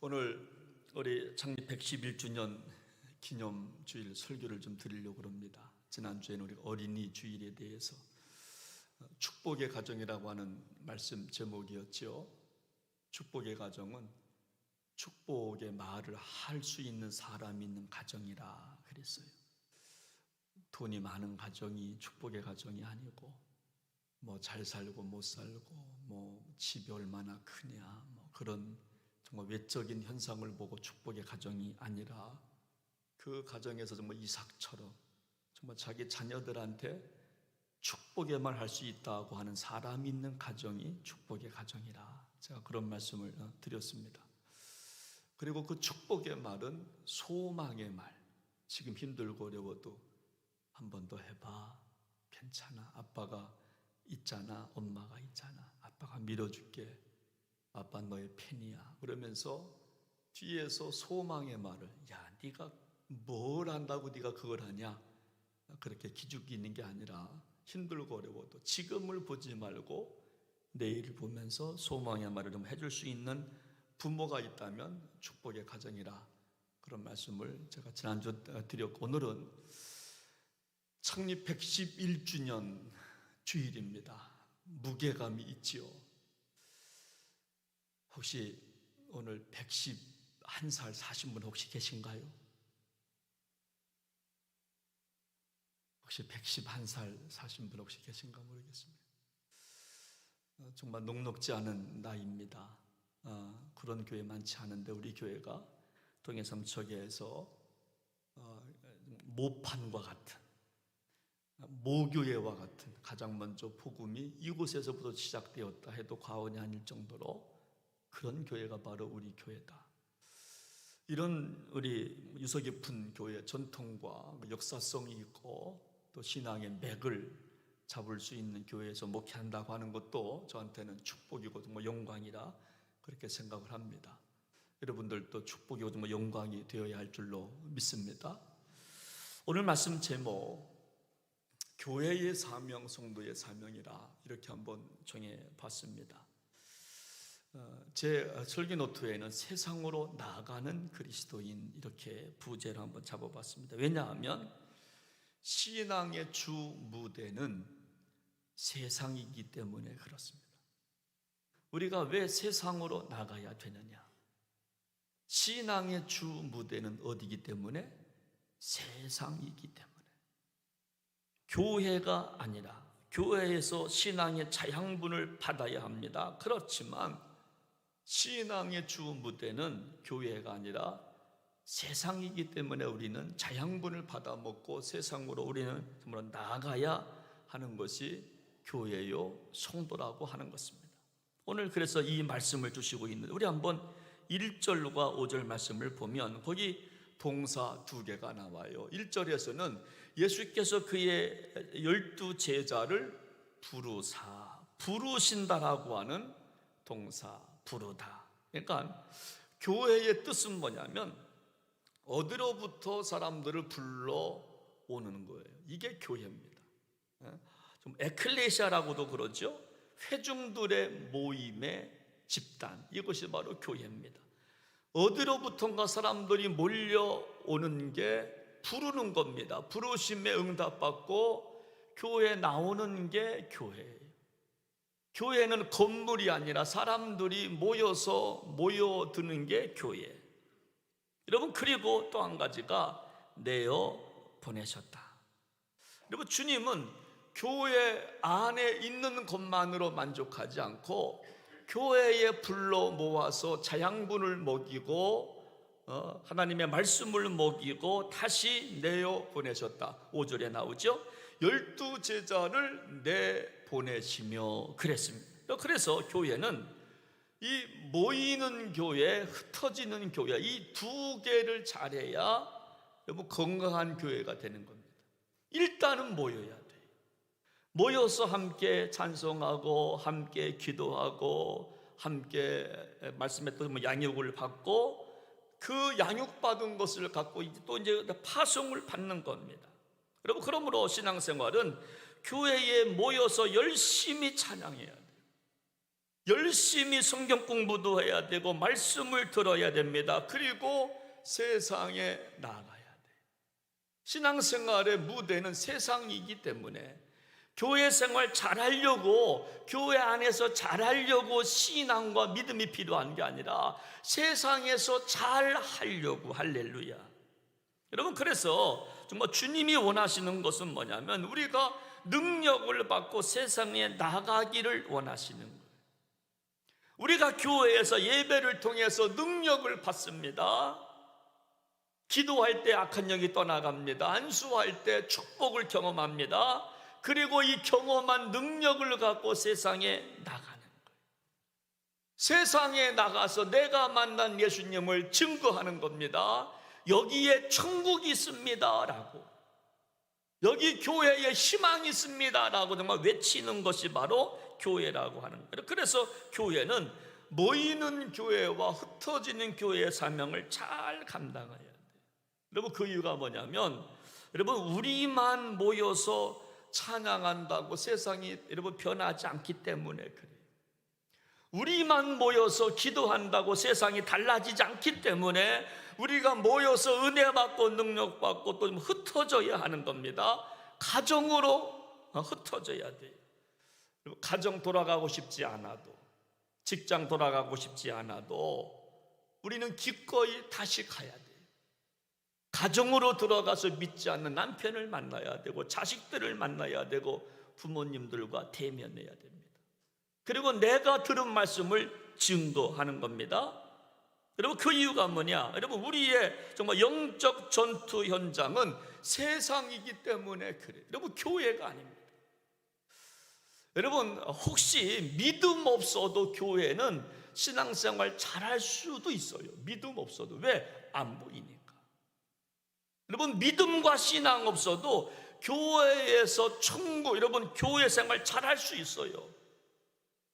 오늘 우리 창립 111주년 기념주일 설교를 좀 드리려고 합니다. 지난주에는 우리 어린이 주일에 대해서 축복의 가정이라고 하는 말씀 제목이었죠. 축복의 가정은 축복의 말을 할 수 있는 사람이 있는 가정이라 그랬어요. 돈이 많은 가정이 축복의 가정이 아니고, 뭐 잘 살고 못 살고, 뭐 집이 얼마나 크냐, 뭐 그런 정말 외적인 현상을 보고 축복의 가정이 아니라, 그 가정에서 정말 이삭처럼 정말 자기 자녀들한테 축복의 말 할 수 있다고 하는 사람이 있는 가정이 축복의 가정이라, 제가 그런 말씀을 드렸습니다. 그리고 그 축복의 말은 소망의 말. 지금 힘들고 어려워도 한 번 더 해봐, 괜찮아, 아빠가 있잖아, 엄마가 있잖아, 아빠가 밀어줄게, 아빠 너의 팬이야, 그러면서 뒤에서 소망의 말을, 야 네가 뭘 안다고 네가 그걸 하냐, 그렇게 기죽이는 게 아니라 힘들고 어려워도 지금을 보지 말고 내일을 보면서 소망의 말을 좀 해줄 수 있는 부모가 있다면 축복의 가정이라, 그런 말씀을 제가 지난주 드렸고, 오늘은 창립 111주년 주일입니다. 무게감이 있지요. 혹시 오늘 111살 사신 분 혹시 계신가요? 혹시 111살 사신 분 혹시 계신가 모르겠습니다. 정말 녹록지 않은 나이입니다. 그런 교회 많지 않은데, 우리 교회가 동해삼척에서 모판과 같은, 모교회와 같은 가장 먼저 복음이 이곳에서부터 시작되었다 해도 과언이 아닐 정도로 그런 교회가 바로 우리 교회다. 이런 우리 유서 깊은 교회 전통과 역사성이 있고 또 신앙의 맥을 잡을 수 있는 교회에서 목회한다고 하는 것도 저한테는 축복이고 정말 영광이라 그렇게 생각을 합니다. 여러분들도 축복이고 정말 영광이 되어야 할 줄로 믿습니다. 오늘 말씀 제목, 교회의 사명, 성도의 사명이라, 이렇게 한번 정해봤습니다. 제 설교 노트에는 세상으로 나아가는 그리스도인, 이렇게 부제를 한번 잡아봤습니다. 왜냐하면 신앙의 주 무대는 세상이기 때문에 그렇습니다. 우리가 왜 세상으로 나가야 되느냐? 신앙의 주 무대는 어디이기 때문에? 세상이기 때문에. 교회가 아니라, 교회에서 신앙의 자양분을 받아야 합니다. 그렇지만 신앙의 주 무대는 교회가 아니라 세상이기 때문에 우리는 자양분을 받아 먹고 세상으로 우리는 정말 나아가야 하는 것이 교회요, 성도라고 하는 것입니다. 오늘 그래서 이 말씀을 주시고 있는, 우리 한번 1절과 5절 말씀을 보면 거기 동사 2개가 나와요. 1절에서는 예수께서 그의 12 제자를 부르신다라고 하는 동사, 부르다. 그러니까 교회의 뜻은 뭐냐면 어디로부터 사람들을 불러오는 거예요. 이게 교회입니다. 좀 에클레시아라고도 그러죠. 회중들의 모임의 집단, 이것이 바로 교회입니다. 어디로부턴가 사람들이 몰려오는 게 부르는 겁니다. 부르심에 응답받고 교회에 나오는 게 교회예요. 교회는 건물이 아니라 사람들이 모여드는 게 교회. 여러분, 그리고 또 한 가지가 내어 보내셨다. 여러분, 주님은 교회 안에 있는 것만으로 만족하지 않고 교회에 불러 모아서 자양분을 먹이고 하나님의 말씀을 먹이고 다시 내어 보내셨다. 5절에 나오죠. 12 제자를 내보내시며 그랬습니다. 그래서 교회는 이 모이는 교회, 흩어지는 교회, 이 2개를 잘해야 여러분 건강한 교회가 되는 겁니다. 일단은 모여야 돼요. 모여서 함께 찬송하고 함께 기도하고 함께 말씀에 또 양육을 받고, 그 양육받은 것을 갖고 또 이제 파송을 받는 겁니다. 여러분, 그러므로 신앙생활은 교회에 모여서 열심히 찬양해야 돼요. 열심히 성경 공부도 해야 되고 말씀을 들어야 됩니다. 그리고 세상에 나가야 돼요. 신앙생활의 무대는 세상이기 때문에 교회 생활 잘하려고, 교회 안에서 잘하려고 신앙과 믿음이 필요한 게 아니라 세상에서 잘하려고. 할렐루야. 여러분, 그래서 정말 주님이 원하시는 것은 뭐냐면 우리가 능력을 받고 세상에 나가기를 원하시는 거예요. 우리가 교회에서 예배를 통해서 능력을 받습니다. 기도할 때 악한 영이 떠나갑니다. 안수할 때 축복을 경험합니다. 그리고 이 경험한 능력을 갖고 세상에 나가는 거예요. 세상에 나가서 내가 만난 예수님을 증거하는 겁니다. 여기에 천국이 있습니다 라고, 여기 교회에 희망이 있습니다 라고 정말 외치는 것이 바로 교회라고 하는 거예요. 그래서 교회는 모이는 교회와 흩어지는 교회의 사명을 잘 감당해야 돼요. 여러분, 그 이유가 뭐냐면, 여러분, 우리만 모여서 찬양한다고 세상이 여러분 변하지 않기 때문에 그래요. 우리만 모여서 기도한다고 세상이 달라지지 않기 때문에 우리가 모여서 은혜 받고 능력 받고 또 흩어져야 하는 겁니다. 가정으로 흩어져야 돼요. 가정 돌아가고 싶지 않아도, 직장 돌아가고 싶지 않아도 우리는 기꺼이 다시 가야 돼요. 가정으로 들어가서 믿지 않는 남편을 만나야 되고, 자식들을 만나야 되고, 부모님들과 대면해야 됩니다. 그리고 내가 들은 말씀을 증거하는 겁니다. 여러분, 그 이유가 뭐냐? 여러분, 우리의 정말 영적 전투 현장은 세상이기 때문에 그래요. 여러분, 교회가 아닙니다. 여러분, 혹시 믿음 없어도 교회는 신앙생활 잘할 수도 있어요. 믿음 없어도. 왜? 안 보이니까. 여러분, 믿음과 신앙 없어도 교회에서 천국, 여러분 교회 생활 잘할 수 있어요.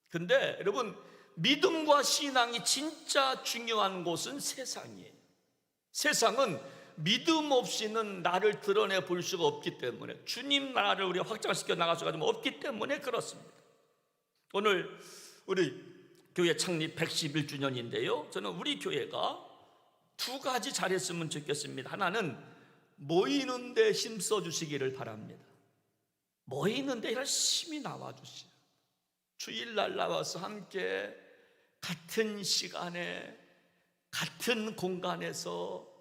근데 여러분, 믿음과 신앙이 진짜 중요한 곳은 세상이에요. 세상은 믿음 없이는 나를 드러내 볼 수가 없기 때문에, 주님 나라를 우리가 확장시켜 나갈 수가 없기 때문에 그렇습니다. 오늘 우리 교회 창립 111주년인데요 저는 우리 교회가 두 가지 잘했으면 좋겠습니다. 하나는 모이는 데 힘써 주시기를 바랍니다. 모이는 데 열심히 나와주시오. 주일날 나와서 함께 같은 시간에 같은 공간에서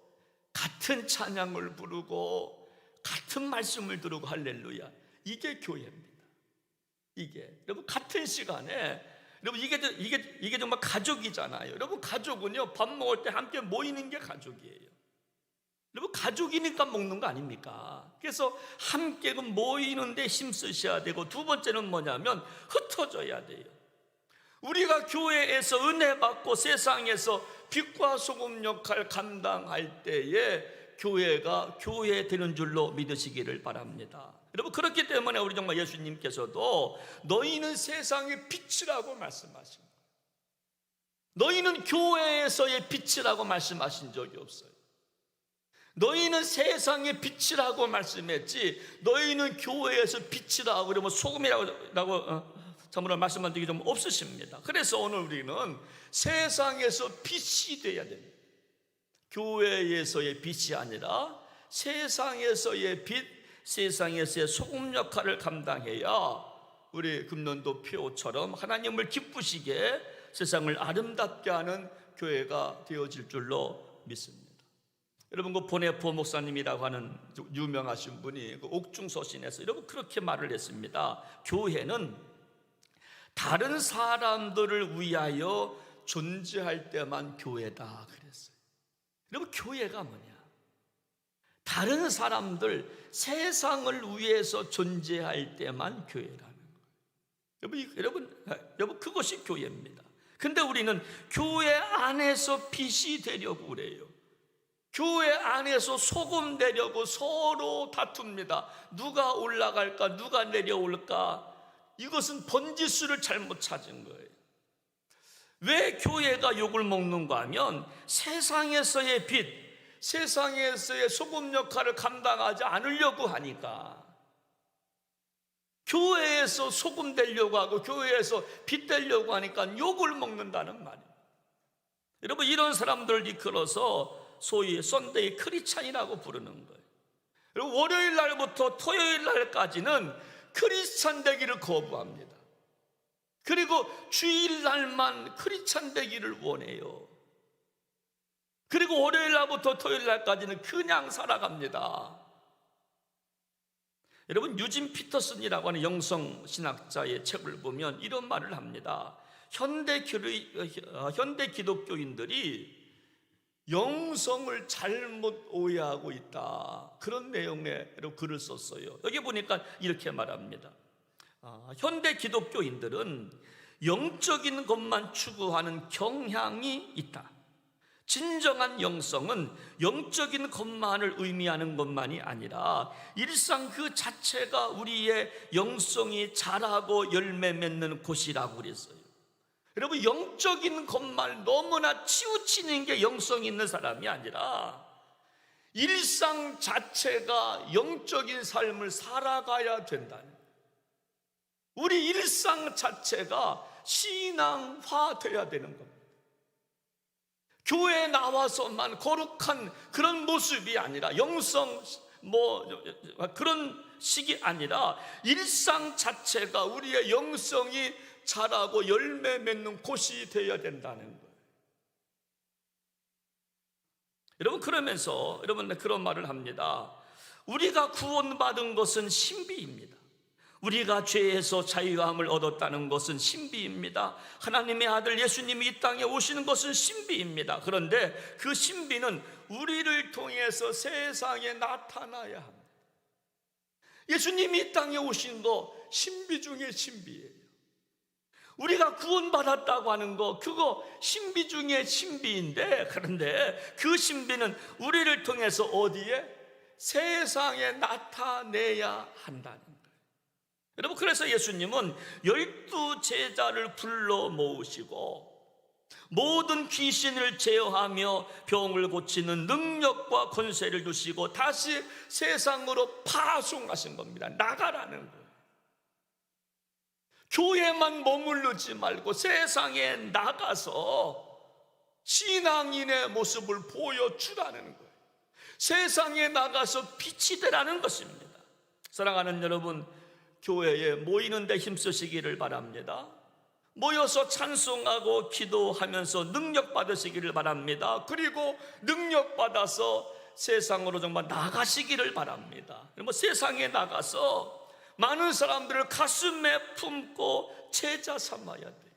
같은 찬양을 부르고 같은 말씀을 들고, 할렐루야, 이게 교회입니다. 이게 여러분, 같은 시간에 여러분, 이게 정말 가족이잖아요. 여러분, 가족은요 밥 먹을 때 함께 모이는 게 가족이에요. 여러분, 가족이니까 먹는 거 아닙니까? 그래서 함께 모이는데 힘쓰셔야 되고, 두 번째는 뭐냐면 흩어져야 돼요. 우리가 교회에서 은혜 받고 세상에서 빛과 소금 역할 감당할 때에 교회가 교회 되는 줄로 믿으시기를 바랍니다. 여러분, 그렇기 때문에 우리 정말 예수님께서도 너희는 세상의 빛이라고 말씀하신 거예요. 너희는 교회에서의 빛이라고 말씀하신 적이 없어요. 너희는 세상의 빛이라고 말씀했지, 너희는 교회에서 빛이라고, 그러면 소금이라고 참으로 말씀한 적이 좀 없으십니다. 그래서 오늘 우리는 세상에서 빛이 되어야 됩니다. 교회에서의 빛이 아니라 세상에서의 빛, 세상에서의 소금 역할을 감당해야 우리 금년도 표처럼 하나님을 기쁘시게 세상을 아름답게 하는 교회가 되어질 줄로 믿습니다. 여러분, 그 보네포 목사님이라고 하는 유명하신 분이 그 옥중서신에서 여러분 그렇게 말을 했습니다. 교회는 다른 사람들을 위하여 존재할 때만 교회다 그랬어요. 여러분, 교회가 뭐냐? 다른 사람들, 세상을 위해서 존재할 때만 교회라는 거예요. 여러분, 그것이 교회입니다. 근데 우리는 교회 안에서 빛이 되려고 그래요. 교회 안에서 소금 되려고 서로 다툽니다. 누가 올라갈까, 누가 내려올까? 이것은 번지수를 잘못 찾은 거예요. 왜 교회가 욕을 먹는가 하면 세상에서의 빛, 세상에서의 소금 역할을 감당하지 않으려고 하니까. 교회에서 소금 되려고 하고 교회에서 빛 되려고 하니까 욕을 먹는다는 말이에요. 여러분, 이런 사람들을 이끌어서 소위 썬데이 크리스찬이라고 부르는 거예요. 그리고 월요일 날부터 토요일 날까지는 크리스찬 되기를 거부합니다. 그리고 주일 날만 크리스찬 되기를 원해요. 그리고 월요일 날부터 토요일 날까지는 그냥 살아갑니다. 여러분, 유진 피터슨이라고 하는 영성 신학자의 책을 보면 이런 말을 합니다. 현대 기독교인들이 영성을 잘못 오해하고 있다, 그런 내용의 글을 썼어요. 여기 보니까 이렇게 말합니다. 현대 기독교인들은 영적인 것만 추구하는 경향이 있다. 진정한 영성은 영적인 것만을 의미하는 것만이 아니라 일상 그 자체가 우리의 영성이 자라고 열매 맺는 곳이라고 그랬어요. 여러분, 영적인 것만 너무나 치우치는 게 영성이 있는 사람이 아니라 일상 자체가 영적인 삶을 살아가야 된다는 거예요. 우리 일상 자체가 신앙화 돼야 되는 겁니다. 교회에 나와서만 거룩한 그런 모습이 아니라 영성 그런 식이 아니라 일상 자체가 우리의 영성이 자라고 열매 맺는 곳이 되어야 된다는 거예요. 여러분, 그러면서 여러분 그런 말을 합니다. 우리가 구원받은 것은 신비입니다. 우리가 죄에서 자유함을 얻었다는 것은 신비입니다. 하나님의 아들 예수님이 이 땅에 오시는 것은 신비입니다. 그런데 그 신비는 우리를 통해서 세상에 나타나야 합니다. 예수님이 이 땅에 오신 거 신비 중에 신비예요. 우리가 구원받았다고 하는 거, 그거 신비 중에 신비인데, 그런데 그 신비는 우리를 통해서 어디에? 세상에 나타내야 한다는 거예요. 여러분, 그래서 예수님은 12 제자를 불러 모으시고 모든 귀신을 제어하며 병을 고치는 능력과 권세를 주시고 다시 세상으로 파송하신 겁니다. 나가라는 거예요. 교회만 머무르지 말고 세상에 나가서 신앙인의 모습을 보여주라는 거예요. 세상에 나가서 빛이 되라는 것입니다. 사랑하는 여러분, 교회에 모이는 데 힘쓰시기를 바랍니다. 모여서 찬송하고 기도하면서 능력 받으시기를 바랍니다. 그리고 능력 받아서 세상으로 정말 나가시기를 바랍니다. 세상에 나가서 많은 사람들을 가슴에 품고 제자 삼아야 돼요.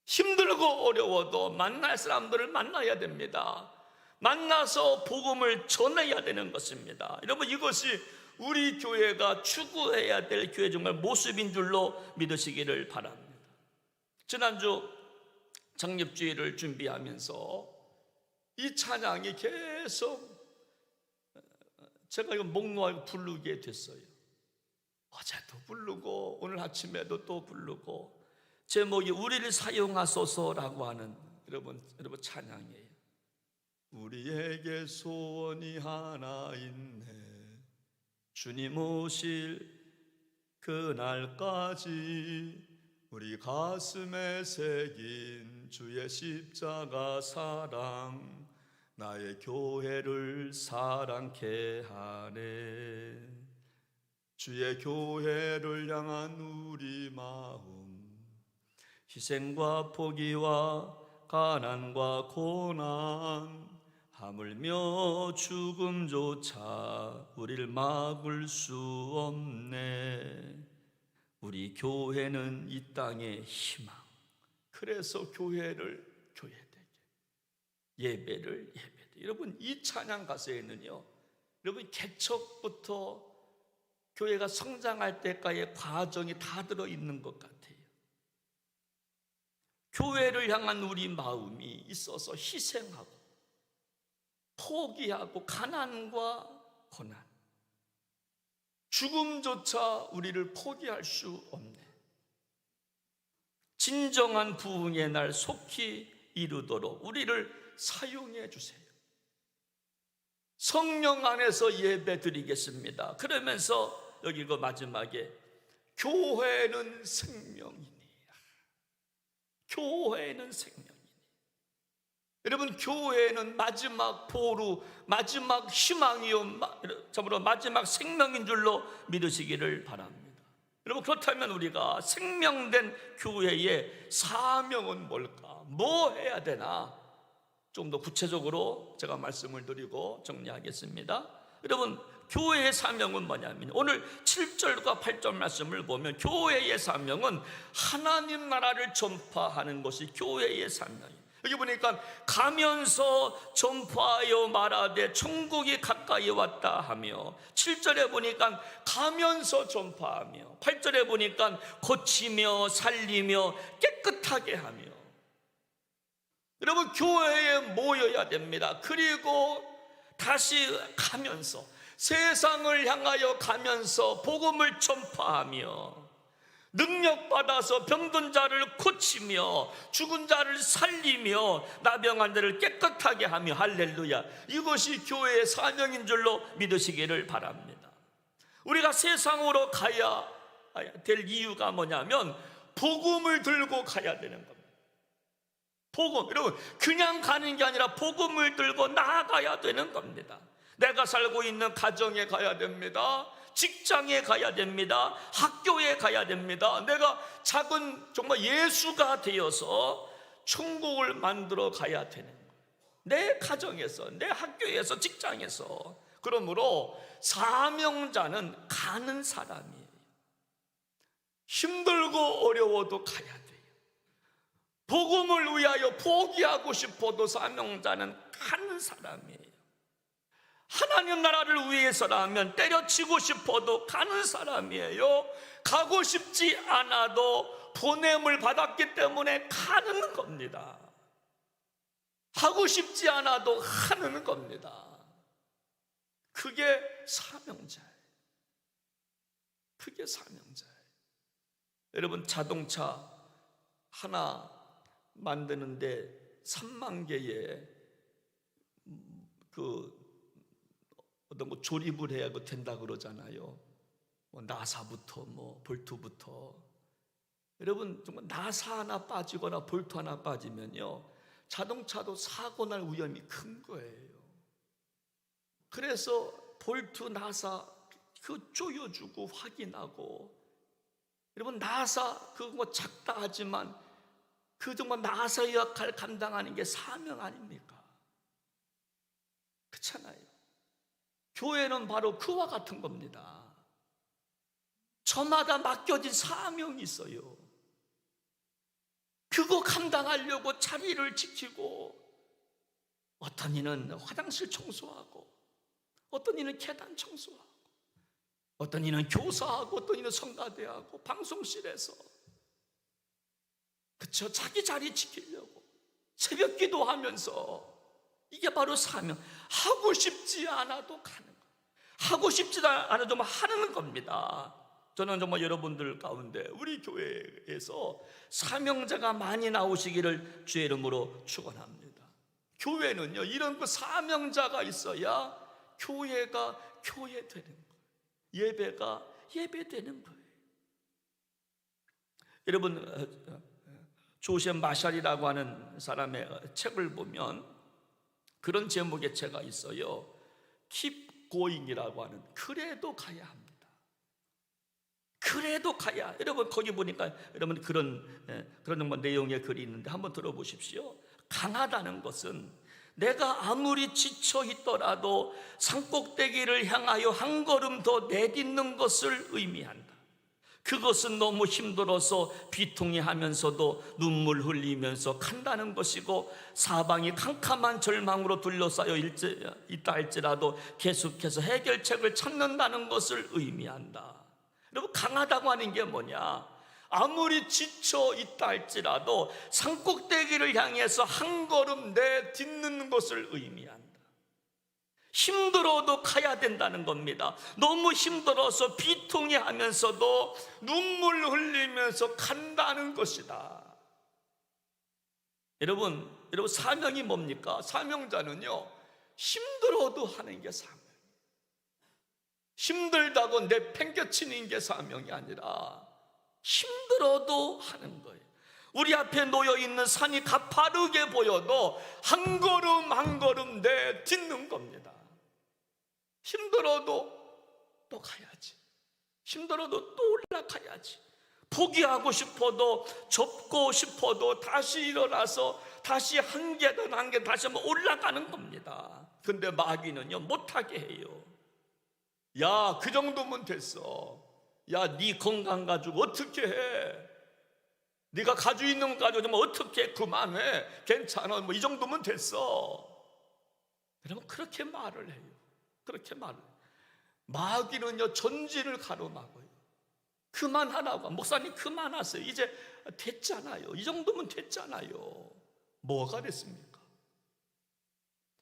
힘들고 어려워도 만날 사람들을 만나야 됩니다. 만나서 복음을 전해야 되는 것입니다. 여러분, 이것이 우리 교회가 추구해야 될 교회 정말 모습인 줄로 믿으시기를 바랍니다. 지난주 창립주일을 준비하면서 이 찬양이 계속 제가 이거 목 놓아 부르게 됐어요. 어제도 부르고 오늘 아침에도 또 부르고, 제목이 우리를 사용하소서라고 하는 여러분 찬양이에요. 우리에게 소원이 하나 있네, 주님 오실 그날까지 우리 가슴에 새긴 주의 십자가 사랑 나의 교회를 사랑케 하네. 주의 교회를 향한 우리 마음, 희생과 포기와 가난과 고난, 하물며 죽음조차 우리를 막을 수 없네. 우리 교회는 이 땅의 희망. 그래서 교회를 교회되게, 예배를 예배되게. 여러분, 이 찬양 가사에는요, 여러분 개척부터 교회가 성장할 때까지의 과정이 다 들어있는 것 같아요. 교회를 향한 우리 마음이 있어서 희생하고 포기하고 가난과 고난, 죽음조차 우리를 포기할 수 없네. 진정한 부흥의 날 속히 이루도록 우리를 사용해 주세요. 성령 안에서 예배 드리겠습니다. 그러면서 여기 그 마지막에 교회는 생명이니. 교회는 생명이니. 여러분, 교회는 마지막 보루, 마지막 희망이요, 참으로 마지막 생명인 줄로 믿으시기를 바랍니다. 여러분, 그렇다면 우리가 생명된 교회의 사명은 뭘까? 뭐 해야 되나? 좀 더 구체적으로 제가 말씀을 드리고 정리하겠습니다. 여러분, 교회의 사명은 뭐냐면 오늘 7절과 8절 말씀을 보면 교회의 사명은 하나님 나라를 전파하는 것이 교회의 사명이에요. 여기 보니까 가면서 전파하여 말하되 천국이 가까이 왔다 하며, 7절에 보니까 가면서 전파하며, 8절에 보니까 고치며 살리며 깨끗하게 하며. 여러분, 교회에 모여야 됩니다. 그리고 다시 가면서 세상을 향하여 가면서 복음을 전파하며 능력받아서 병든 자를 고치며 죽은 자를 살리며 나병한 자를 깨끗하게 하며, 할렐루야, 이것이 교회의 사명인 줄로 믿으시기를 바랍니다. 우리가 세상으로 가야 될 이유가 뭐냐면 복음을 들고 가야 되는 겁니다. 복음, 여러분, 그냥 가는 게 아니라 복음을 들고 나아가야 되는 겁니다. 내가 살고 있는 가정에 가야 됩니다. 직장에 가야 됩니다. 학교에 가야 됩니다. 내가 작은 정말 예수가 되어서 천국을 만들어 가야 되는 거예요. 내 가정에서, 내 학교에서, 직장에서. 그러므로 사명자는 가는 사람이에요. 힘들고 어려워도 가야 돼요. 복음을 위하여 포기하고 싶어도 사명자는 가는 사람이에요. 하나님 나라를 위해서라면 때려치고 싶어도 가는 사람이에요. 가고 싶지 않아도 보냄을 받았기 때문에 가는 겁니다. 하고 싶지 않아도 하는 겁니다. 그게 사명자예요. 그게 사명자예요. 여러분, 자동차 하나 만드는데 3만 개의 어떤 거 조립을 해야 된다 그러잖아요. 나사부터 볼트부터. 여러분, 정말 나사 하나 빠지거나 볼트 하나 빠지면요, 자동차도 사고 날 위험이 큰 거예요. 그래서 볼트, 나사 조여주고 확인하고. 여러분, 나사 그거 작다 하지만 그 정말 나사의 역할을 감당하는 게 사명 아닙니까? 그렇잖아요. 교회는 바로 그와 같은 겁니다. 저마다 맡겨진 사명이 있어요. 그거 감당하려고 자리를 지키고, 어떤 이는 화장실 청소하고, 어떤 이는 계단 청소하고, 어떤 이는 교사하고, 어떤 이는 성가대하고, 방송실에서, 그쵸, 자기 자리 지키려고 새벽 기도하면서. 이게 바로 사명. 하고 싶지 않아도 가는 거, 하고 싶지 않아도 하는 겁니다. 저는 정말 여러분들 가운데 우리 교회에서 사명자가 많이 나오시기를 주의 이름으로 축원합니다. 교회는요, 이런 그 사명자가 있어야 교회가 교회되는 거예요. 예배가 예배되는 거예요. 여러분, 조셉 마샬이라고 하는 사람의 책을 보면 그런 제목의 책이 있어요. Keep going이라고 하는, 그래도 가야 합니다. 그래도 가야. 여러분, 거기 보니까 여러분 그런 정말 내용의 글이 있는데 한번 들어보십시오. 강하다는 것은 내가 아무리 지쳐 있더라도 산꼭대기를 향하여 한 걸음 더 내딛는 것을 의미한다. 그것은 너무 힘들어서 비통해 하면서도 눈물 흘리면서 간다는 것이고, 사방이 캄캄한 절망으로 둘러싸여 있다 할지라도 계속해서 해결책을 찾는다는 것을 의미한다. 여러분, 강하다고 하는 게 뭐냐? 아무리 지쳐 있다 할지라도 산꼭대기를 향해서 한 걸음 내딛는 것을 의미한다. 힘들어도 가야 된다는 겁니다. 너무 힘들어서 비통해 하면서도 눈물 흘리면서 간다는 것이다. 여러분, 사명이 뭡니까? 사명자는요, 힘들어도 하는 게 사명. 힘들다고 내팽개치는 게 사명이 아니라 힘들어도 하는 거예요. 우리 앞에 놓여있는 산이 가파르게 보여도 한 걸음 한 걸음 내딛는 겁니다. 힘들어도 또 가야지. 힘들어도 또 올라가야지. 포기하고 싶어도, 접고 싶어도 다시 일어나서 다시 한 계단 한 계단 다시 한번 올라가는 겁니다. 근데 마귀는요, 못하게 해요. 야, 그 정도면 됐어. 야, 네 건강 가지고 어떻게 해? 네가 가지고 있는 거 가지고 좀 어떻게 그만해? 괜찮아. 뭐 이 정도면 됐어. 여러분, 그렇게 말을 해요. 그렇게 말을 해요. 마귀는요, 전진을 가로막아요. 그만하라고. 목사님 그만하세요. 이제 됐잖아요. 이 정도면 됐잖아요. 뭐가 됐습니까?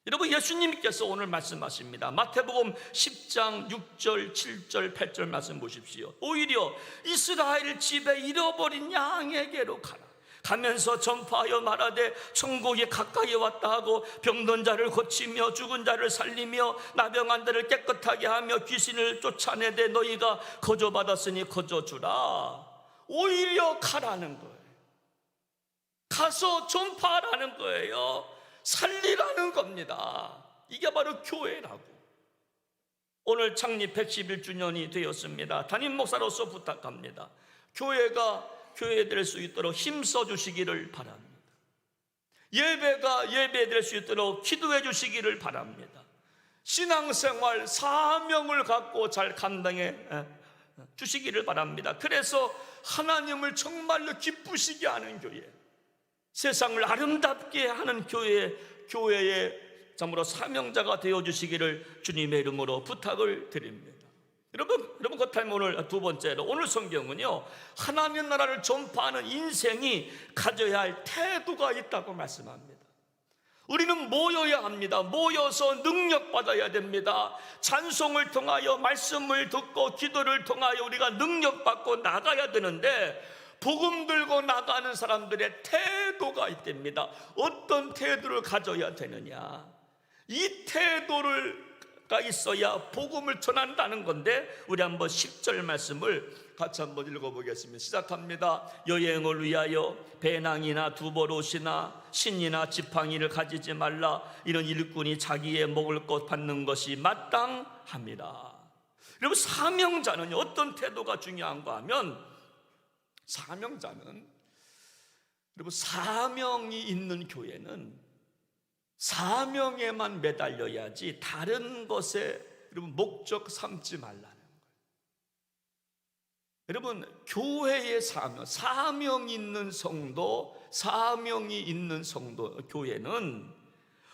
여러분, 예수님께서 오늘 말씀하십니다. 마태복음 10장 6절 7절 8절 말씀 보십시오. 오히려 이스라엘 집에 잃어버린 양에게로 가라. 가면서 전파하여 말하되 천국이 가까이 왔다 하고 병든 자를 고치며 죽은 자를 살리며 나병한 자를 깨끗하게 하며 귀신을 쫓아내되 너희가 거저받았으니 거저주라. 오히려 가라는 거예요. 가서 전파하라는 거예요. 살리라는 겁니다. 이게 바로 교회라고. 오늘 창립 111주년이 되었습니다. 담임 목사로서 부탁합니다. 교회가 교회될 수 있도록 힘써 주시기를 바랍니다. 예배가 예배될 수 있도록 기도해 주시기를 바랍니다. 신앙생활 사명을 갖고 잘 감당해 주시기를 바랍니다. 그래서 하나님을 정말로 기쁘시게 하는 교회, 세상을 아름답게 하는 교회의 참으로 사명자가 되어주시기를 주님의 이름으로 부탁을 드립니다. 여러분 그렇다면 오늘 두 번째로, 오늘 성경은요, 하나님 나라를 전파하는 인생이 가져야 할 태도가 있다고 말씀합니다. 우리는 모여야 합니다. 모여서 능력받아야 됩니다. 찬송을 통하여, 말씀을 듣고 기도를 통하여 우리가 능력받고 나가야 되는데, 복음 들고 나가는 사람들의 태도가 있답니다. 어떤 태도를 가져야 되느냐, 이 태도가 있어야 복음을 전한다는 건데, 우리 한번 10절 말씀을 같이 한번 읽어보겠습니다. 시작합니다. 여행을 위하여 배낭이나 두벌옷이나 신이나 지팡이를 가지지 말라. 이런 일꾼이 자기의 먹을 것 받는 것이 마땅함이라. 여러분, 사명자는 어떤 태도가 중요한가 하면, 사명자는, 여러분, 사명이 있는 교회는 사명에만 매달려야지 다른 것에 여러분 목적 삼지 말라는 거예요. 여러분, 교회의 사명이 있는 성도, 사명이 있는 성도, 교회는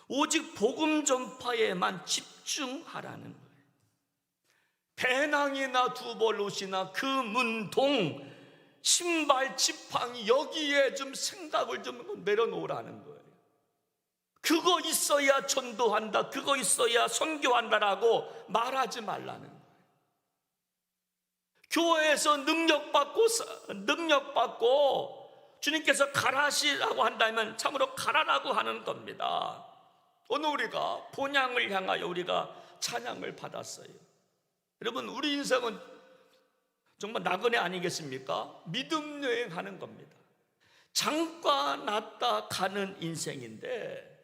오직 복음 전파에만 집중하라는 거예요. 배낭이나 두벌옷이나 금은동, 신발, 지팡이, 여기에 좀 생각을 좀 내려놓으라는 거예요. 그거 있어야 전도한다, 그거 있어야 선교한다라고 말하지 말라는 거예요. 교회에서 능력받고 주님께서 가라시라고 한다면 참으로 가라라고 하는 겁니다. 오늘 우리가 본향을 향하여 우리가 찬양을 받았어요. 여러분, 우리 인생은 정말 나그네 아니겠습니까? 믿음 여행하는 겁니다. 잠깐 왔다 가는 인생인데,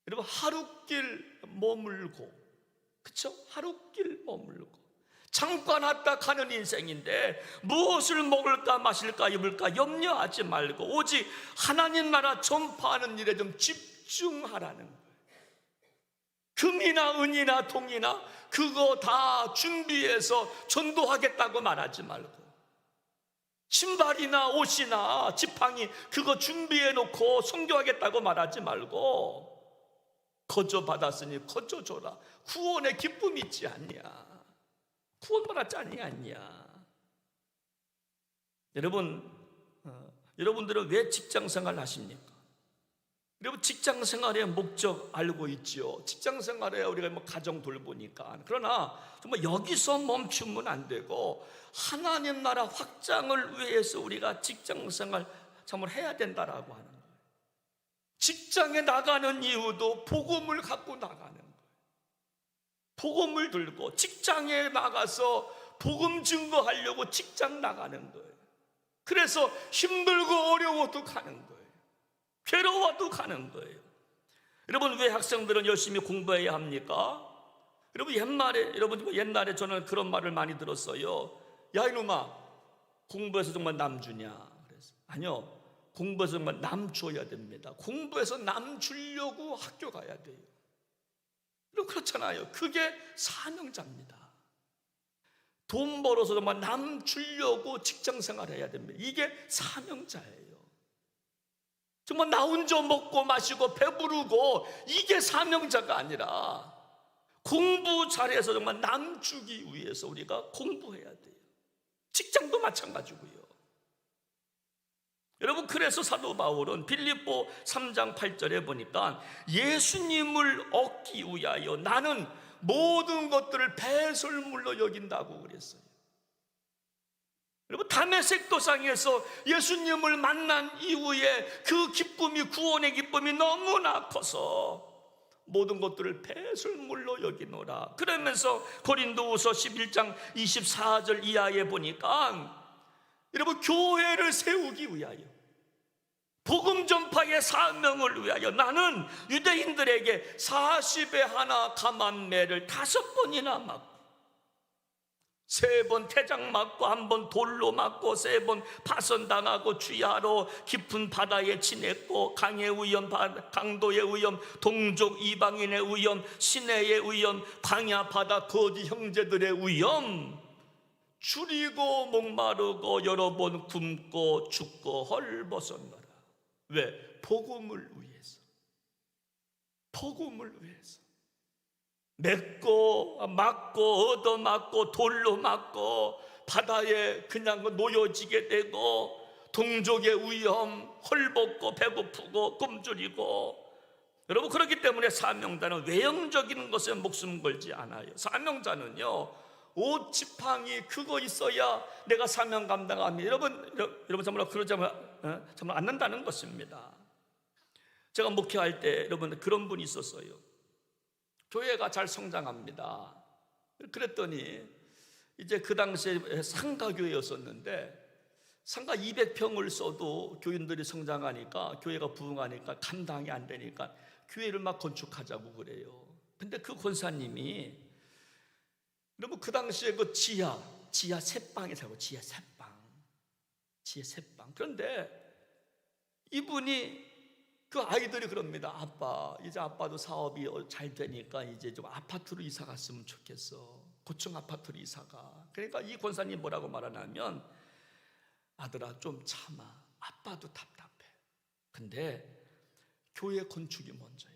여러분, 하루길 머물고, 그쵸? 하루길 머물고 잠깐 왔다 가는 인생인데, 무엇을 먹을까 마실까 입을까 염려하지 말고 오직 하나님 나라 전파하는 일에 좀 집중하라는 거예요. 금이나 은이나 동이나 그거 다 준비해서 전도하겠다고 말하지 말고, 신발이나 옷이나 지팡이 그거 준비해 놓고 선교하겠다고 말하지 말고, 거저 받았으니 거저 줘라. 구원의 기쁨이 있지 않냐? 구원 받았지 않냐? 여러분들은 왜 직장생활 하십니까? 여러분, 직장생활의 목적 알고 있지요? 직장생활에 우리가 뭐 가정 돌보니까. 그러나 정말 여기서 멈추면 안 되고, 하나님 나라 확장을 위해서 우리가 직장생활 참을 해야 된다라고 하는 거예요. 직장에 나가는 이유도 복음을 갖고 나가는 거예요. 복음을 들고 직장에 나가서 복음 증거하려고 직장 나가는 거예요. 그래서 힘들고 어려워도 가는 거예요. 괴로워도 가는 거예요. 여러분, 왜 학생들은 열심히 공부해야 합니까? 여러분, 옛날에 저는 그런 말을 많이 들었어요. 야, 이놈아, 공부해서 정말 남 주냐? 그래서 아니요, 공부해서 정말 남 줘야 됩니다. 공부해서 남 주려고 학교 가야 돼요. 여러분, 그렇잖아요. 그게 사명자입니다. 돈 벌어서 정말 남 주려고 직장 생활해야 됩니다. 이게 사명자예요. 정말 나 혼자 먹고 마시고 배부르고 이게 사명자가 아니라 공부 잘해서 정말 남 주기 위해서 우리가 공부해야 돼요. 직장도 마찬가지고요. 여러분, 그래서 사도 바울은 빌립보 3장 8절에 보니까 예수님을 얻기 위하여 나는 모든 것들을 배설물로 여긴다고 그랬어요. 여러분, 다메섹 도상에서 예수님을 만난 이후에 그 기쁨이, 구원의 기쁨이 너무나 커서 모든 것들을 배설물로 여기노라. 그러면서 고린도후서 11장 24절 이하에 보니까 여러분, 교회를 세우기 위하여, 복음 전파의 사명을 위하여 나는 유대인들에게 40에 하나 감한매를 5번이나 맞고, 3번 태장 맞고, 1번 돌로 맞고, 3번 파선당하고, 주야로 깊은 바다에 지냈고, 강의 위험, 강도의 위험, 동족 이방인의 위험, 시내의 위험, 광야 바다 거지 형제들의 위험, 줄이고 목마르고 여러 번 굶고 죽고 헐벗었노라. 왜? 복음을 위해서. 복음을 위해서. 맺고 맞고 얻어맞고 돌로 맞고 바다에 그냥 놓여지게 되고 동족의 위험, 헐벗고 배고프고 굶주리고. 여러분, 그렇기 때문에 사명자는 외형적인 것에 목숨 걸지 않아요. 사명자는요, 옷 지팡이 그거 있어야 내가 사명 감당합니다. 여러분 정말 그러지 정말 않는다는 것입니다. 제가 목회할 때 여러분 그런 분이 있었어요. 교회가 잘 성장합니다. 그랬더니 이제 그 당시에 상가교회였었는데 상가 200평을 써도 교인들이 성장하니까, 교회가 부흥하니까 감당이 안 되니까 교회를 막 건축하자고 그래요. 근데 그 권사님이 여러분 그 당시에 그 지하 셋방에 살고, 지하 셋방. 그런데 이분이, 그 아이들이 그럽니다. 아빠, 이제 아빠도 사업이 잘 되니까 이제 좀 아파트로 이사 갔으면 좋겠어. 고층 아파트로 이사가. 그러니까 이 권사님 뭐라고 말하냐면, 아들아 좀 참아. 아빠도 답답해. 근데 교회 건축이 먼저야.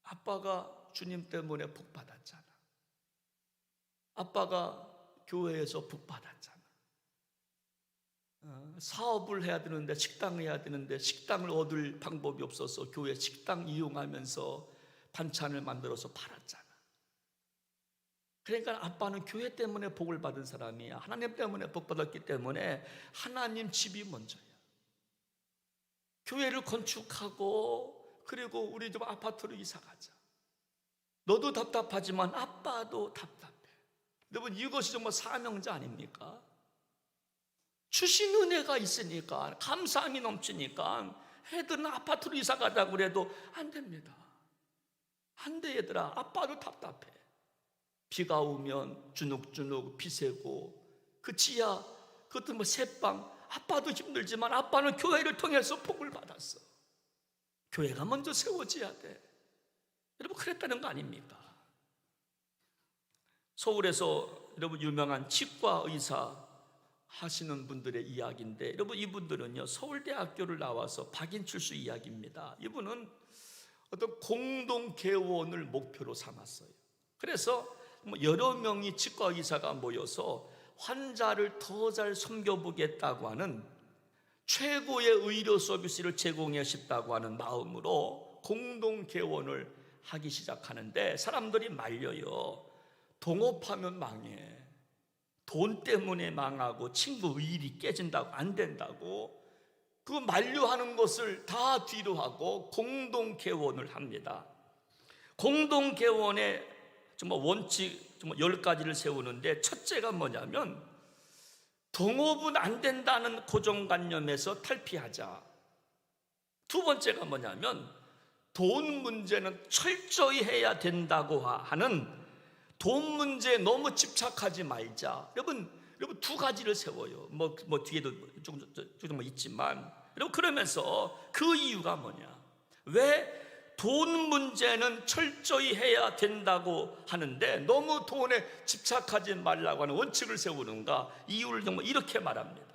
아빠가 주님 때문에 복 받았잖아. 아빠가 교회에서 복 받았잖아. 사업을 해야 되는데, 식당을 해야 되는데 식당을 얻을 방법이 없어서 교회 식당 이용하면서 반찬을 만들어서 팔았잖아. 그러니까 아빠는 교회 때문에 복을 받은 사람이야. 하나님 때문에 복 받았기 때문에 하나님 집이 먼저야. 교회를 건축하고, 그리고 우리 좀 아파트로 이사 가자. 너도 답답하지만 아빠도 답답해. 여러분, 이것이 정말 사명자 아닙니까? 주신 은혜가 있으니까, 감사함이 넘치니까 애들은 아파트로 이사 가자고 그래도 안 됩니다. 안 돼, 얘들아. 아빠도 답답해. 비가 오면 주눅주눅 비 새고, 그 지하, 그것도 뭐 새방, 아빠도 힘들지만 아빠는 교회를 통해서 복을 받았어. 교회가 먼저 세워져야 돼. 여러분, 그랬다는 거 아닙니까? 서울에서 여러분 유명한 치과 의사 하시는 분들의 이야기인데, 여러분 이분들은요 서울대학교를 나와서 박인출수 이야기입니다. 이분은 어떤 공동개원을 목표로 삼았어요. 그래서 여러 명이 치과 의사가 모여서 환자를 더 잘 섬겨보겠다고 하는 최고의 의료 서비스를 제공해 싶다고 하는 마음으로 공동개원을 하기 시작하는데, 사람들이 말려요. 동업하면 망해. 돈 때문에 망하고 친구 의일이 깨진다고, 안 된다고. 그 만류하는 것을 다 뒤로 하고 공동개원을 합니다. 공동개원에 정말 원칙 정말 10가지를 세우는데, 첫째가 뭐냐면 동업은 안 된다는 고정관념에서 탈피하자. 두 번째가 뭐냐면 돈 문제는 철저히 해야 된다고 하는 돈 문제에 너무 집착하지 말자. 여러분 두 가지를 세워요. 뭐 뒤에도 조금 있지만, 여러분 그러면서 그 이유가 뭐냐? 왜 돈 문제는 철저히 해야 된다고 하는데 너무 돈에 집착하지 말라고 하는 원칙을 세우는가? 이유를 정말 이렇게 말합니다.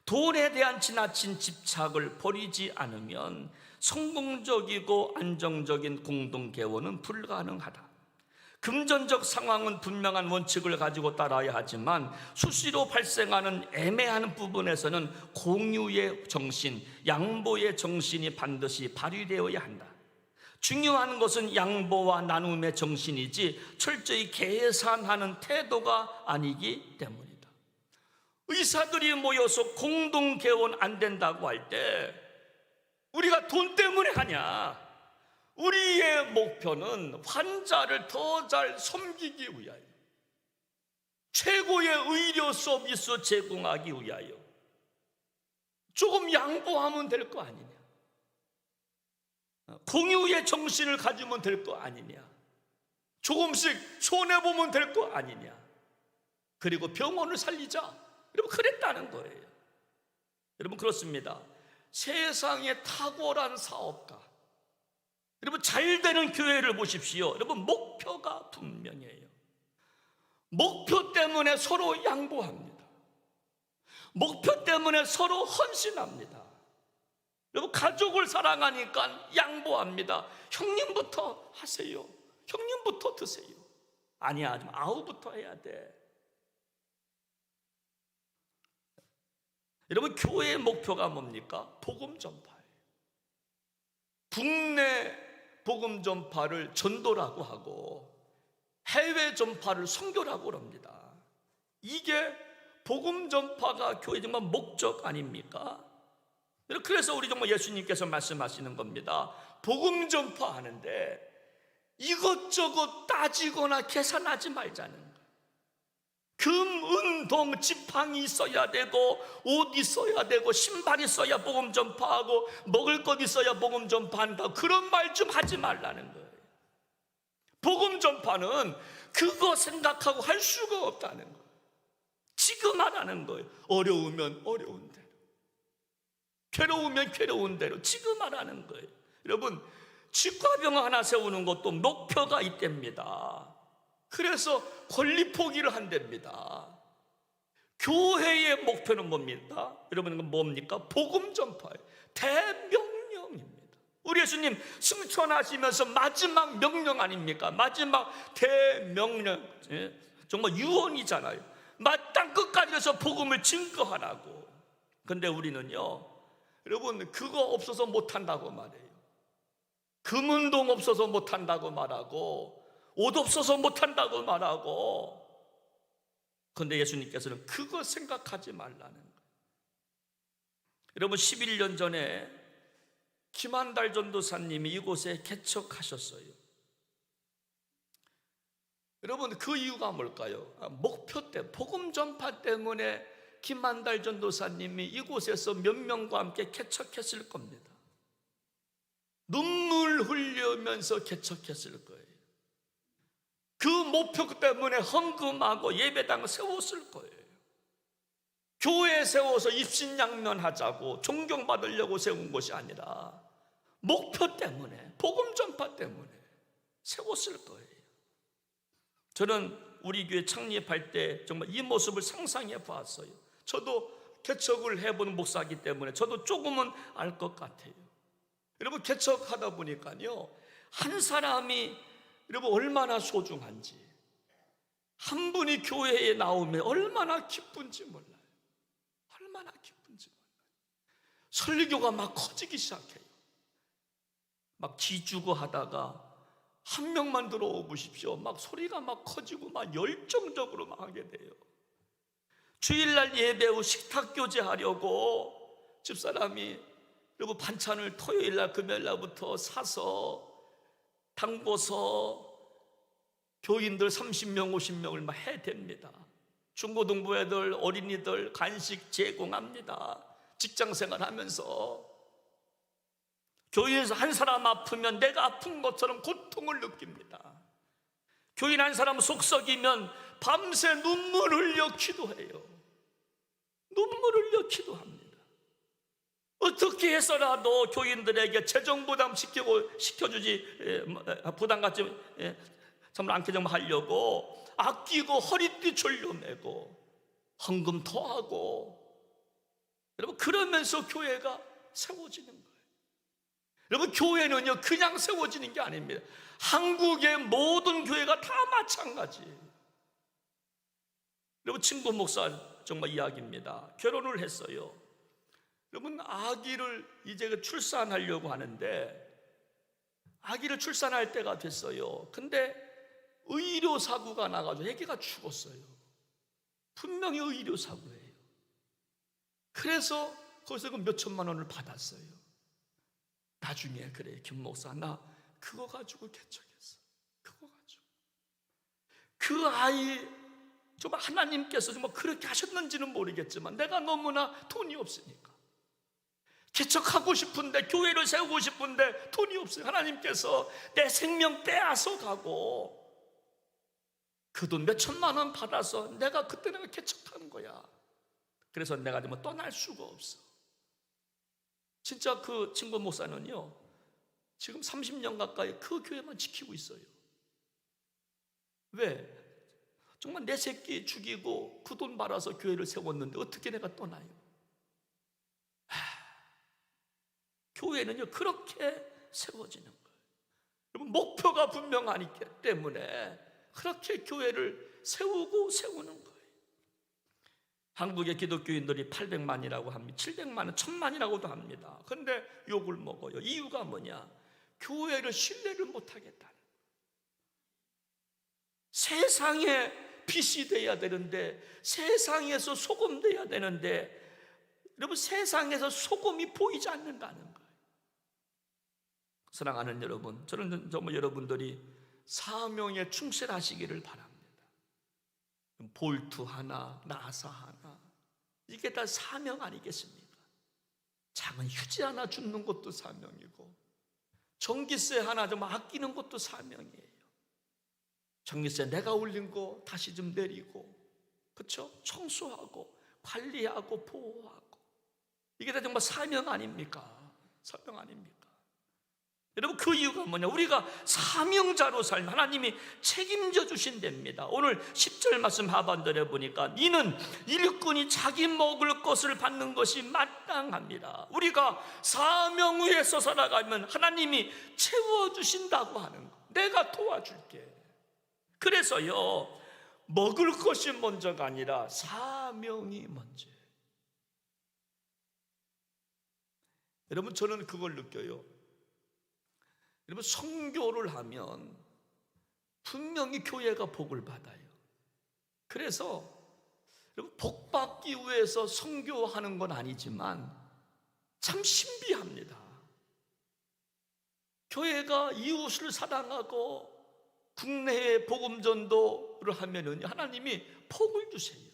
돈에 대한 지나친 집착을 버리지 않으면 성공적이고 안정적인 공동개원은 불가능하다. 금전적 상황은 분명한 원칙을 가지고 따라야 하지만 수시로 발생하는 애매한 부분에서는 공유의 정신, 양보의 정신이 반드시 발휘되어야 한다. 중요한 것은 양보와 나눔의 정신이지 철저히 계산하는 태도가 아니기 때문이다. 의사들이 모여서 공동개원 안 된다고 할 때 우리가 돈 때문에 하냐? 우리의 목표는 환자를 더 잘 섬기기 위하여, 최고의 의료 서비스 제공하기 위하여 조금 양보하면 될 거 아니냐? 공유의 정신을 가지면 될 거 아니냐? 조금씩 손해보면 될 거 아니냐? 그리고 병원을 살리자. 여러분 그랬다는 거예요. 여러분 그렇습니다. 세상에 탁월한 사업가, 여러분 잘 되는 교회를 보십시오. 여러분 목표가 분명해요. 목표 때문에 서로 양보합니다. 목표 때문에 서로 헌신합니다. 여러분 가족을 사랑하니까 양보합니다. 형님부터 하세요. 형님부터 드세요. 아니야, 좀 아우부터 해야 돼. 여러분 교회의 목표가 뭡니까? 복음 전파예요. 국내 복음 전파를 전도라고 하고 해외 전파를 선교라고 합니다. 이게 복음 전파가 교회 정말 목적 아닙니까? 그래서 우리 정말 예수님께서 말씀하시는 겁니다. 복음 전파하는데 이것저것 따지거나 계산하지 말자는 거예요. 금, 은, 동, 지팡이 있어야 되고 옷 있어야 되고 신발 있어야 복음 전파하고 먹을 것 있어야 복음 전파한다. 그런 말 좀 하지 말라는 거예요. 복음 전파는 그거 생각하고 할 수가 없다는 거예요. 지금 하라는 거예요. 어려우면 어려운 대로, 괴로우면 괴로운 대로 지금 하라는 거예요. 여러분 치과병원 하나 세우는 것도 목표가 있답니다. 그래서 권리 포기를 한답니다. 교회의 목표는 뭡니까? 여러분 이건 뭡니까? 복음 전파예요. 대명령입니다. 우리 예수님 승천하시면서 마지막 명령 아닙니까? 마지막 대명령, 정말 유언이잖아요. 땅 끝까지 가서 복음을 증거하라고. 근데 우리는요, 여러분 그거 없어서 못한다고 말해요. 금운동 없어서 못한다고 말하고 옷 없어서 못한다고 말하고. 그런데 예수님께서는 그거 생각하지 말라는 거예요. 여러분 11년 전에 김한달 전도사님이 이곳에 개척하셨어요. 여러분 그 이유가 뭘까요? 목표 때, 복음 전파 때문에 김한달 전도사님이 이곳에서 몇 명과 함께 개척했을 겁니다. 눈물 흘리면서 개척했을 거예요. 그 목표 때문에 헌금하고 예배당을 세웠을 거예요. 교회 세워서 입신양면하자고 존경받으려고 세운 것이 아니라 목표 때문에, 복음 전파 때문에 세웠을 거예요. 저는 우리 교회 창립할 때 정말 이 모습을 상상해 보았어요. 저도 개척을 해본 목사이기 때문에 저도 조금은 알 것 같아요. 여러분 개척하다 보니까요, 한 사람이 여러분 얼마나 소중한지, 한 분이 교회에 나오면 얼마나 기쁜지 몰라요. 얼마나 기쁜지 몰라요. 설교가 막 커지기 시작해요. 막 기주고 하다가 한 명만 들어오십시오. 막 소리가 막 커지고 막 열정적으로 막 하게 돼요. 주일날 예배 후 식탁 교제하려고 집사람이 여러분 반찬을 토요일날 금요일날부터 사서 담궈서 교인들 30명, 50명을 막 해댑니다. 중고등부 애들, 어린이들 간식 제공합니다. 직장생활 하면서 교회에서 한 사람 아프면 내가 아픈 것처럼 고통을 느낍니다. 교인 한 사람 속 썩이면 밤새 눈물 흘려 기도해요. 눈물 흘려 기도합니다. 어떻게 해서라도 교인들에게 재정 부담 시켜주지 부담같이 정말 않게 좀 하려고 아끼고 허리띠 졸려매고 헌금 더하고, 여러분 그러면서 교회가 세워지는 거예요. 여러분 교회는요 그냥 세워지는 게 아닙니다. 한국의 모든 교회가 다 마찬가지예요. 여러분 친구 목사 정말 이야기입니다. 결혼을 했어요. 여러분 아기를 이제 출산하려고 하는데 아기를 출산할 때가 됐어요. 근데 의료사고가 나가지고 아기가 죽었어요. 분명히 의료사고예요. 그래서 거기서 그 몇천만 원을 받았어요. 나중에 그래 김 목사 나 그거 가지고 개척했어. 그거 가지고 그 아이 정말 하나님께서 정말 그렇게 하셨는지는 모르겠지만 내가 너무나 돈이 없으니까 개척하고 싶은데 교회를 세우고 싶은데 돈이 없어요. 하나님께서 내 생명 빼앗아 가고 그 돈 몇천만 원 받아서 내가 그때 내가 개척한 거야. 그래서 내가 뭐 떠날 수가 없어. 진짜 그 친구 목사는요 지금 30년 가까이 그 교회만 지키고 있어요. 왜? 정말 내 새끼 죽이고 그 돈 받아서 교회를 세웠는데 어떻게 내가 떠나요? 교회는요 그렇게 세워지는 거예요. 여러분 목표가 분명하기 때문에 그렇게 교회를 세우는 거예요. 한국의 기독교인들이 800만이라고 합니다. 700만은 1000만이라고도 합니다. 그런데 욕을 먹어요. 이유가 뭐냐? 교회를 신뢰를 못하겠다는 거예요. 세상에 빛이 돼야 되는데, 세상에서 소금 돼야 되는데, 여러분 세상에서 소금이 보이지 않는다는 거예요. 사랑하는 여러분, 저는 정말 여러분들이 사명에 충실하시기를 바랍니다. 볼트 하나, 나사 하나, 이게 다 사명 아니겠습니까? 작은 휴지 하나 줍는 것도 사명이고, 전기세 하나 좀 아끼는 것도 사명이에요. 전기세 내가 올린 거 다시 좀 내리고, 그렇죠? 청소하고 관리하고 보호하고, 이게 다 정말 사명 아닙니까? 사명 아닙니까? 여러분 그 이유가 뭐냐? 우리가 사명자로 살면 하나님이 책임져 주신답니다. 오늘 10절 말씀 하반절에 보니까 이는 일꾼이 자기 먹을 것을 받는 것이 마땅합니다. 우리가 사명 위에서 살아가면 하나님이 채워주신다고 하는 거. 내가 도와줄게. 그래서요 먹을 것이 먼저가 아니라 사명이 먼저예요. 여러분 저는 그걸 느껴요. 여러분 선교를 하면 분명히 교회가 복을 받아요. 그래서 여러분 복 받기 위해서 선교하는 건 아니지만 참 신비합니다. 교회가 이웃을 사랑하고 국내에 복음 전도를 하면은 하나님이 복을 주세요.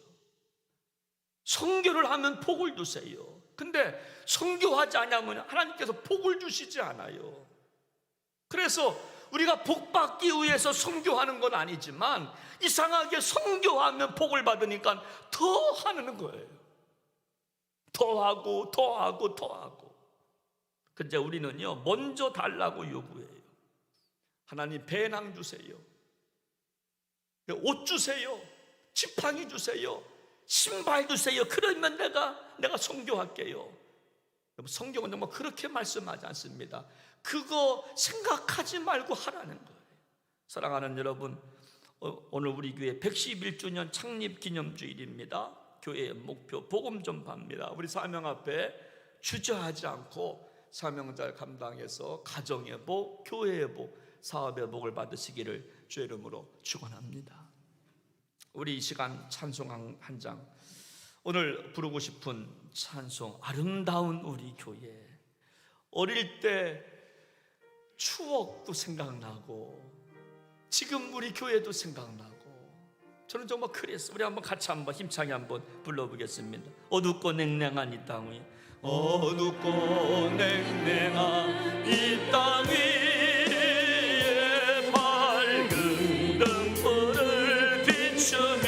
선교를 하면 복을 주세요. 근데 선교하지 않으면 하나님께서 복을 주시지 않아요. 그래서 우리가 복 받기 위해서 선교하는 건 아니지만 이상하게 선교하면 복을 받으니까 더 하는 거예요. 더 하고. 근데 우리는요 먼저 달라고 요구해요. 하나님 배낭 주세요, 옷 주세요, 지팡이 주세요, 신발 주세요. 그러면 내가 선교할게요. 여러분 성경은 정말 그렇게 말씀하지 않습니다. 그거 생각하지 말고 하라는 거예요. 사랑하는 여러분, 오늘 우리 교회 111주년 창립 기념주일입니다. 교회의 목표 복음 전파입니다. 우리 사명 앞에 주저하지 않고 사명자를 감당해서 가정의 복, 교회의 복, 사업의 복을 받으시기를 주의 이름으로 축원합니다. 우리 이 시간 찬송 한 장, 오늘 부르고 싶은 찬송 아름다운 우리 교회. 어릴 때 추억도 생각나고 지금 우리 교회도 생각나고 저는 정말 그랬어. 우리 한번 같이 한번 힘차게 한번 불러보겠습니다. 어둡고 냉랭한 이 땅 위, 어둡고 냉랭한 이 땅 위에 밝은 등불을 비추며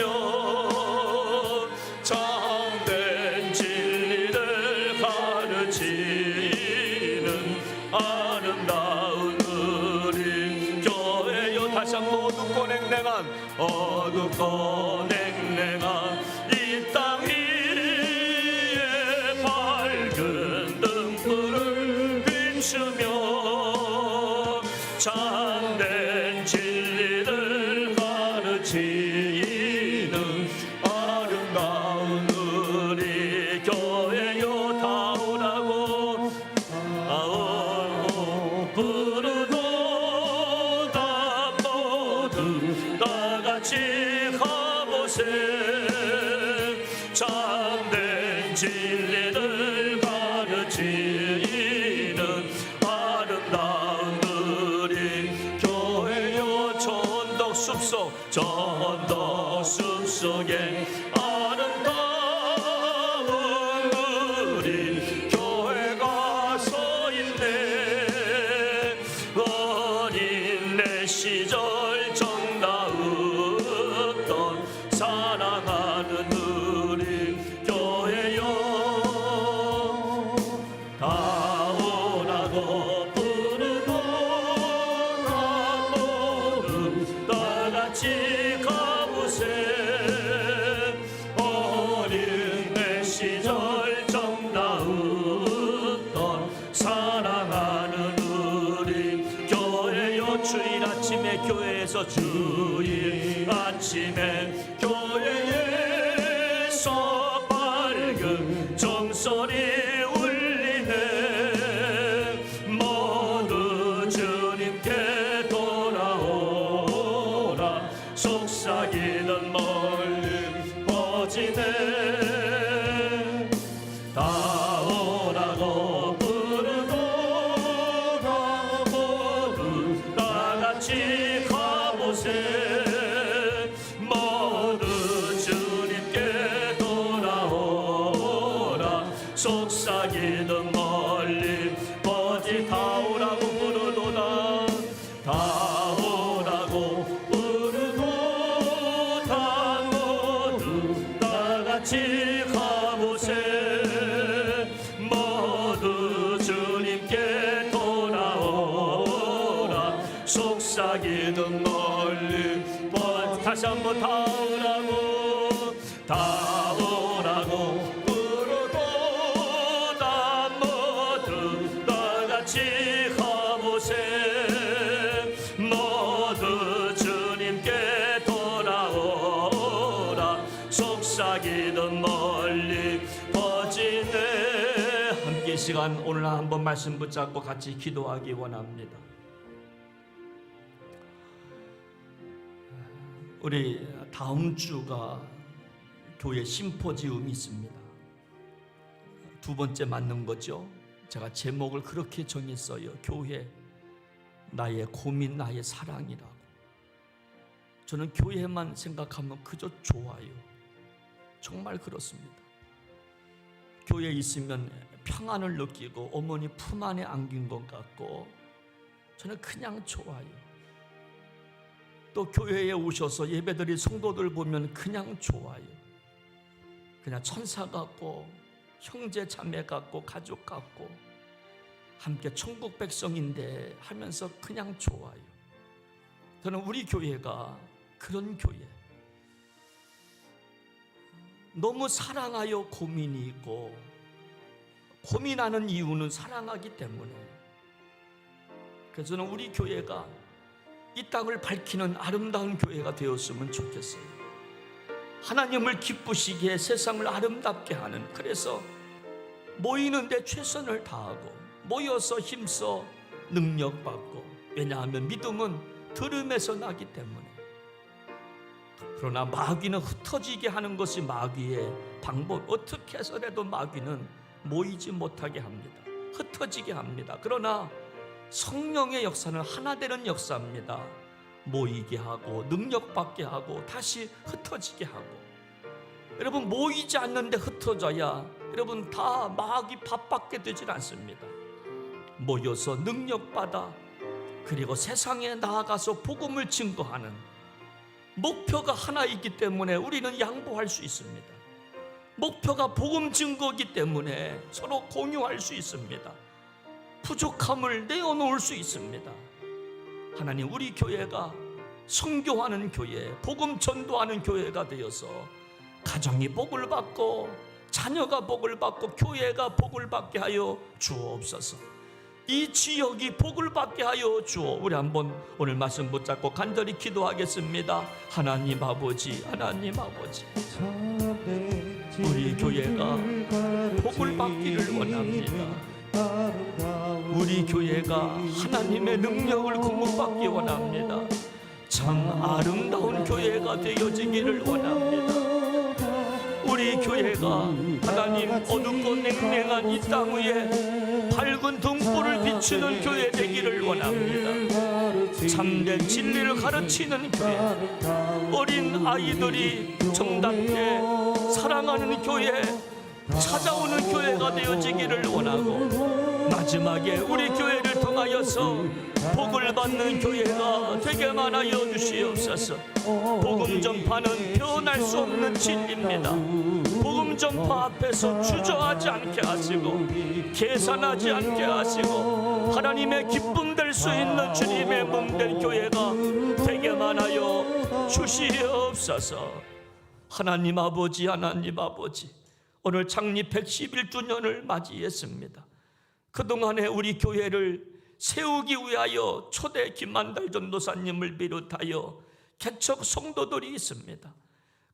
참된 진리를 가르치는 아름다운 우리 교회요. 다시 한번 어둡고 냉랭한 이 땅 위에 밝은 등불을 비추며 참된 진리를 가르치는 아름다운 우리 교회요. 다 오라고 부르고 다 모두 다 같이 가보세. 참된 진리를 가르치는 아름다운 우리 교회요. 전도 숲속에 아름다운 우리 교회가 서 있네. 어린 내 시절 정다웠던 사랑하는 우리 교회요. 다 오라고 부르고 다 모두 다 같이 가보세. 어린 내 시절 정다웠던 사랑하는 우리 교회요. 주일 아침에 교회에서 주일 아침에 교회에서 밝은 종소리 울리네. 모두 주님께 돌아오라. 속삭이는 멀리 퍼지네. 다 오라고 부르고 다 모두 다 같이 가보세. 모두 주님께 돌아오라. 속삭이는 멀리 퍼지. 다 오라고 부르도다. 다 오라고 부르고 다 모두 다 같이 가보세. 모두 주님께 돌아오라. 속삭이는 멀리 퍼지. 다시 한번 다 오라고 다 오라고 부르고 다 모두 다 같이 가보세. 모두 주님께 돌아오라. 속삭이는 멀리 퍼지네. 함께 이 시간 오늘 한번 말씀 붙잡고 같이 기도하기 원합니다. 우리 다음 주가 교회 심포지움이 있습니다. 두 번째 맞는 거죠. 제가 제목을 그렇게 정했어요. 교회 나의 고민 나의 사랑이라고. 저는 교회만 생각하면 그저 좋아요. 정말 그렇습니다. 교회에 있으면 평안을 느끼고 어머니 품 안에 안긴 것 같고 저는 그냥 좋아요. 또 교회에 오셔서 예배드린 성도들 보면 그냥 좋아요. 그냥 천사 같고 형제 자매 같고 가족 같고 함께 천국 백성인데 하면서 그냥 좋아요. 저는 우리 교회가 그런 교회. 너무 사랑하여 고민이 있고 고민하는 이유는 사랑하기 때문에. 그래서 저는 우리 교회가 이 땅을 밝히는 아름다운 교회가 되었으면 좋겠어요. 하나님을 기쁘시게 세상을 아름답게 하는. 그래서 모이는데 최선을 다하고 모여서 힘써 능력받고. 왜냐하면 믿음은 들음에서 나기 때문에. 그러나 마귀는 흩어지게 하는 것이 마귀의 방법. 어떻게 해서라도 마귀는 모이지 못하게 합니다. 흩어지게 합니다. 그러나 성령의 역사는 하나 되는 역사입니다. 모이게 하고 능력받게 하고 다시 흩어지게 하고, 여러분 모이지 않는데 흩어져야 여러분 다 마귀 밥밖에 되질 않습니다. 모여서 능력받아 그리고 세상에 나아가서 복음을 증거하는 목표가 하나 있기 때문에 우리는 양보할 수 있습니다. 목표가 복음 증거이기 때문에 서로 공유할 수 있습니다. 부족함을 내어놓을 수 있습니다. 하나님, 우리 교회가 선교하는 교회, 복음 전도하는 교회가 되어서 가정이 복을 받고 자녀가 복을 받고 교회가 복을 받게 하여 주옵소서. 이 지역이 복을 받게 하여 주오. 우리 한번 오늘 말씀 붙잡고 간절히 기도하겠습니다. 하나님 아버지, 하나님 아버지, 우리 교회가 복을 받기를 원합니다. 우리 교회가 하나님의 능력을 공급받기 원합니다. 참 아름다운 교회가 되어지기를 원합니다. 우리 교회가 하나님 어둡고 냉랭한 이 땅 위에 밝은 등불을 비추는 교회 되기를 원합니다. 참된 진리를 가르치는 교회, 어린 아이들이 정답게 사랑하는 교회, 찾아오는 교회가 되어지기를 원하고, 마지막에 우리 교회를 통하여서 복을 받는 교회가 되게 많아여 주시옵소서. 복음 전파는 변할 수 없는 진리입니다. 복음 전파 앞에서 주저하지 않게 하시고 계산하지 않게 하시고 하나님의 기쁨 될 수 있는 주님의 몸 된 교회가 되게 많아여 주시옵소서. 하나님 아버지, 하나님 아버지, 오늘 창립 111주년을 맞이했습니다. 그동안에 우리 교회를 세우기 위하여 초대 김만달 전도사님을 비롯하여 개척 성도들이 있습니다.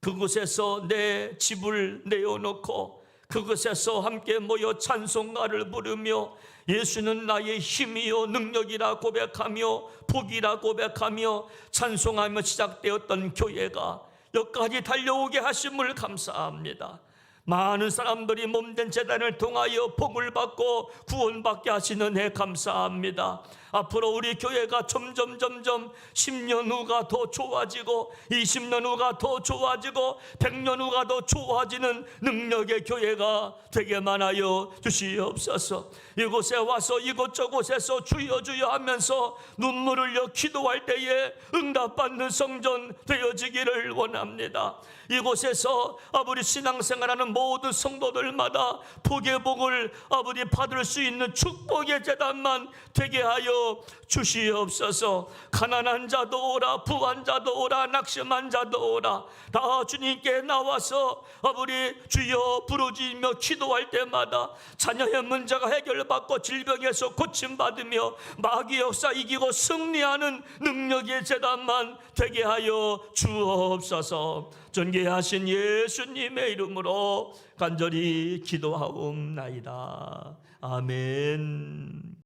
그곳에서 내 집을 내어놓고 그곳에서 함께 모여 찬송가를 부르며 예수는 나의 힘이요 능력이라 고백하며 복이라 고백하며 찬송하며 시작되었던 교회가 여기까지 달려오게 하심을 감사합니다. 많은 사람들이 몸된 제단을 통하여 복을 받고 구원받게 하시는 애 감사합니다. 앞으로 우리 교회가 점점 10년 후가 더 좋아지고 20년 후가 더 좋아지고 100년 후가 더 좋아지는 능력의 교회가 되게 많아요 주시옵소서. 이곳에 와서 이곳저곳에서 주여 주여 하면서 눈물을 흘려 기도할 때에 응답받는 성전 되어지기를 원합니다. 이곳에서 아버지 신앙생활하는 모든 성도들마다 복의 복을 아버지 받을 수 있는 축복의 제단만 되게 하여 주시옵소서. 가난한 자도 오라, 부한 자도 오라, 낙심한 자도 오라, 다 주님께 나와서 아버지 주여 부르짖으며 기도할 때마다 자녀의 문제가 해결받고 질병에서 고침받으며 마귀 역사 이기고 승리하는 능력의 제단만 되게 하여 주옵소서. 존귀하신 예수님의 이름으로 간절히 기도하옵나이다. 아멘.